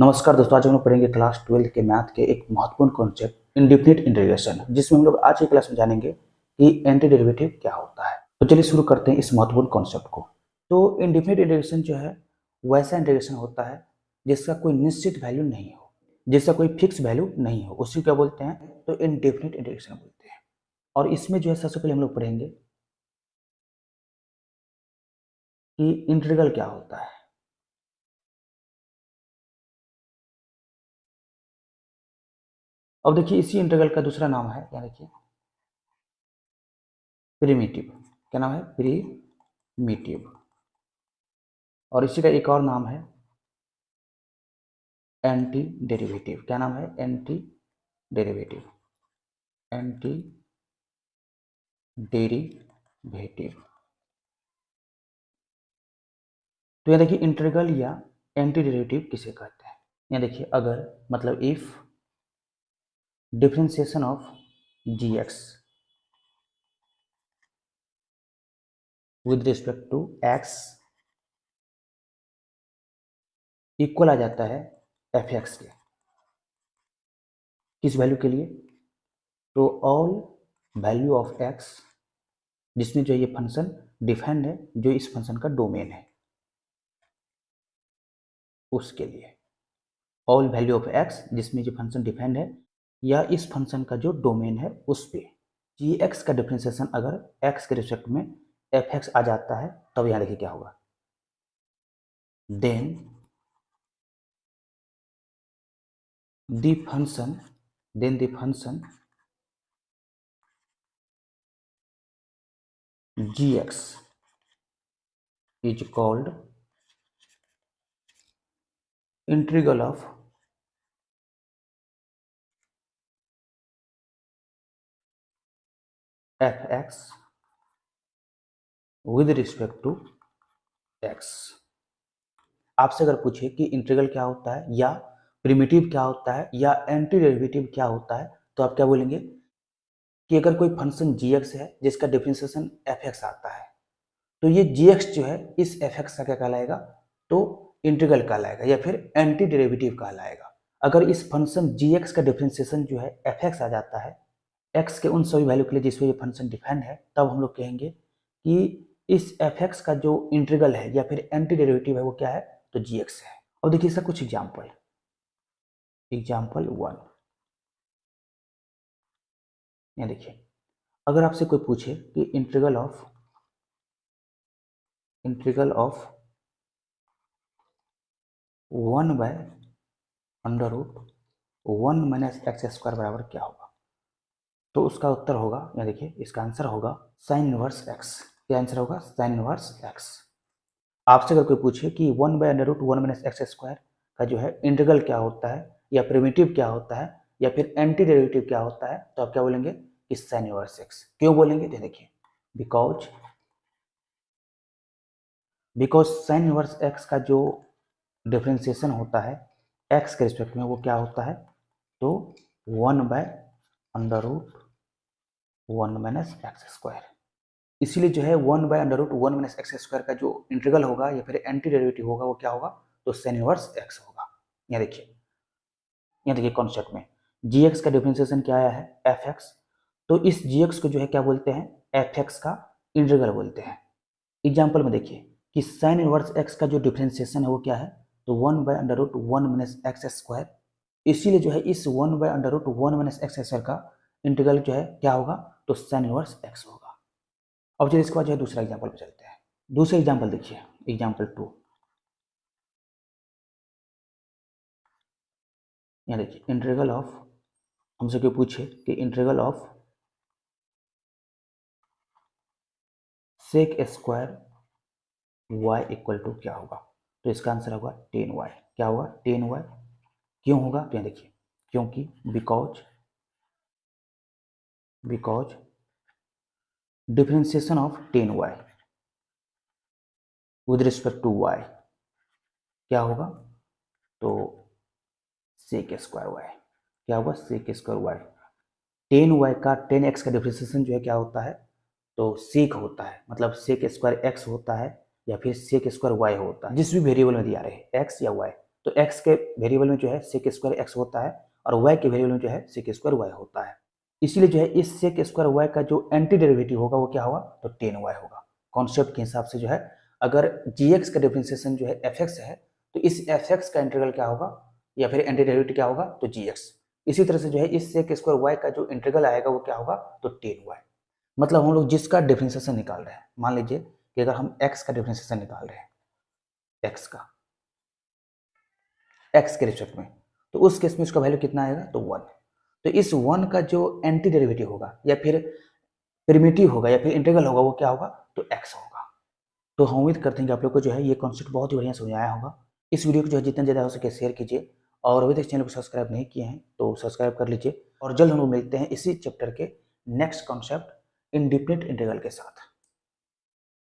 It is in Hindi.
नमस्कार दोस्तों, आज हम लोग पढ़ेंगे क्लास 12 के मैथ के एक महत्वपूर्ण कॉन्सेप्ट इंडेफिनिट इंटीग्रेशन, जिसमें हम लोग आज की क्लास में जानेंगे कि एंटी डेरिवेटिव क्या होता है। तो चलिए शुरू करते हैं इस महत्वपूर्ण कॉन्सेप्ट को। तो इंडेफिनिट इंटीग्रेशन जो है वैसा इंटीग्रेशन होता है जिसका कोई निश्चित वैल्यू नहीं हो, जिसका कोई फिक्स वैल्यू नहीं हो, उसी को क्या बोलते हैं? तो इंडेफिनिट इंटीग्रेशन बोलते हैं। और इसमें जो है सबसे पहले हम लोग पढ़ेंगे कि इंटीग्रल क्या होता है। अब देखिए, इसी इंटीग्रल का दूसरा नाम है, क्या देखिए, प्रिमिटिव। क्या नाम है? प्रिमिटिव। और इसी का एक और नाम है एंटी डेरिवेटिव। क्या नाम है? Anti derivative. Anti derivative. तो यहाँ देखिए, इंटीग्रल या एंटी डेरिवेटिव किसे कहते हैं। यहाँ देखिए, अगर मतलब if differentiation of G X with respect to X equal आ जाता है एफ एक्स के, किस वैल्यू के लिए? तो ऑल वैल्यू ऑफ एक्स, जिसमें जो ये फंक्शन डिफाइंड है, जो इस फंक्शन का डोमेन है, उसके लिए। ऑल वैल्यू ऑफ एक्स, जिसमें जो फंक्शन डिफाइंड है, या इस फंक्शन का जो डोमेन है उस पे जी एक्स का डिफरेंशिएशन अगर एक्स के रिस्पेक्ट में एफ एक्स आ जाता है, तब यहाँ देखिए क्या होगा। Then the function g x is called integral of f x with respect to x. आपसे अगर पूछे कि इंटीग्रल क्या होता है, या प्रिमिटिव क्या होता है, या एंटी डेरिवेटिव क्या होता है, तो आप क्या बोलेंगे कि अगर कोई फंक्शन जी एक्स है जिसका डिफरेंशिएशन एफ एक्स आता है, तो ये जी एक्स जो है इस एफ एक्स का क्या कहलाएगा? तो इंटीग्रल कहलाएगा, या फिर एंटी डेरिवेटिव कहलाएगा। अगर इस फंक्शन जी एक्स का डिफरेंशिएशन जो है एफ एक्स आ जाता है एक्स के उन सभी वैल्यू के लिए जिसमें ये फंक्शन डिफाइंड है, तब हम लोग कहेंगे कि इस एफ एक्स का जो इंटीग्रल है या फिर एंटी डेरिवेटिव है वो क्या है? तो जी एक्स है। और देखिए इसका कुछ एग्जाम्पल 1, यहाँ देखिए, अगर आपसे कोई पूछे कि integral of 1/√1 minus x square बराबर क्या होगा, तो उसका उत्तर होगा, यहाँ देखिए, इसका आंसर होगा साइन इनवर्स एक्स। क्या आंसर होगा? Sine inverse x. आपसे अगर कोई पूछे कि 1/√1 माइनस एक्स स्क्वायर का जो है इंटीग्रल क्या होता है, या प्रिमिटिव क्या होता है, या फिर एंटी डेरिवेटिव क्या होता है, तो आप क्या बोलेंगे कि साइन इनवर्स एक्स। क्यों बोलेंगे? तो देखिए, बिकॉज साइन इनवर्स एक्स का जो डिफरेंशिएशन होता है एक्स के रिस्पेक्ट में, वो क्या होता है? तो 1/√1 माइनस एक्स स्क्वायर। इसीलिए जो है 1/√1 माइनस एक्स स्क्वायर का जो इंटीग्रल होगा या फिर एंटी डेरिवेटिव होगा, वो क्या होगा? तो साइन इनवर्स एक्स होगा। यहाँ देखिए कॉन्सेप्ट में जी एक्स का डिफरेंशिएशन क्या आया है? F x. तो इस जी एक्स को जो है क्या बोलते हैं? एफ एक्स का इंटीग्रल बोलते हैं। एग्जाम्पल में देखिए कि साइन इनवर्स एक्स का जो डिफरेंशिएशन है वो क्या है? तो 1/√1 माइनस एक्स स्क्वायर। इसीलिए जो है इस 1/√1 माइनस एक्स स्क्वायर का इंटीग्रल जो है क्या होगा? तो साइन इनवर्स एक्स होगा। अब चलिए इसके बाद जो है दूसरा एग्जाम्पल पे चलते हैं। दूसरा एग्जाम्पल देखिए, एग्जाम्पल 2। यहाँ देखिए, इंटीग्रल ऑफ, हमसे कोई पूछे कि integral of sec square y equal to क्या होगा, तो इसका आंसर होगा 10y। क्या होगा? 10y। क्यों होगा? तो यहाँ देखिए, क्योंकि because differentiation of 10y with respect to y क्या होगा? तो सेक स्क्वायर y। क्या होगा? सेक स्क्वायर y। 10y का 10x का डिफरेंशिएशन जो है क्या होता है? तो सेक होता है, मतलब सेक स्क्वायर x होता है, या फिर सेक स्क्वायर y होता है, जिस भी वेरिएबल में दिया रहे x या y, तो x के वेरिएबल में जो है sec स्क्वायर x होता है और y के वेरिएबल में जो है sec स्क्वायर y होता है। इसीलिए जो है इस sec स्क्वायर y का जो एंटी डेरिवेटिव होगा वो क्या होगा, तो tan y होगा। कॉन्सेप्ट के हिसाब से जो है अगर gx का डिफरेंशिएशन जो है fx है तो इस fx का इंटीग्रल क्या होगा या फिर एंटी डेरिवेटिव क्या होगा, तो gx। इसी तरह से जो है इस sec स्क्वायर y का जो इंटीग्रल आएगा वो क्या होगा, तो tan y। मतलब हम लोग जिसका डिफरेंशिएशन निकाल रहे हैं, मान लीजिए कि अगर हम x का डिफरेंशिएशन निकाल रहे हैं, x का x के रिस्पेक्ट में, तो उस केस में उसका वैल्यू कितना आएगा, तो 1। तो इस 1 का जो एंटी डेरिवेटिव होगा या फिर प्रिमिटिव होगा या फिर इंटीग्रल होगा वो क्या होगा, तो x होगा। तो हम उम्मीद करते हैं कि आप लोग को जो है ये कॉन्सेप्ट बहुत ही बढ़िया समझ आया होगा। इस वीडियो को जो है जितना ज़्यादा हो सके शेयर कीजिए और अभी तक चैनल को सब्सक्राइब नहीं किए हैं तो सब्सक्राइब कर लीजिए और जल्द हम लोग मिलते हैं इसी चैप्टर के नेक्स्ट कॉन्सेप्ट इंडिपेंडेंट इंटीग्रल के साथ।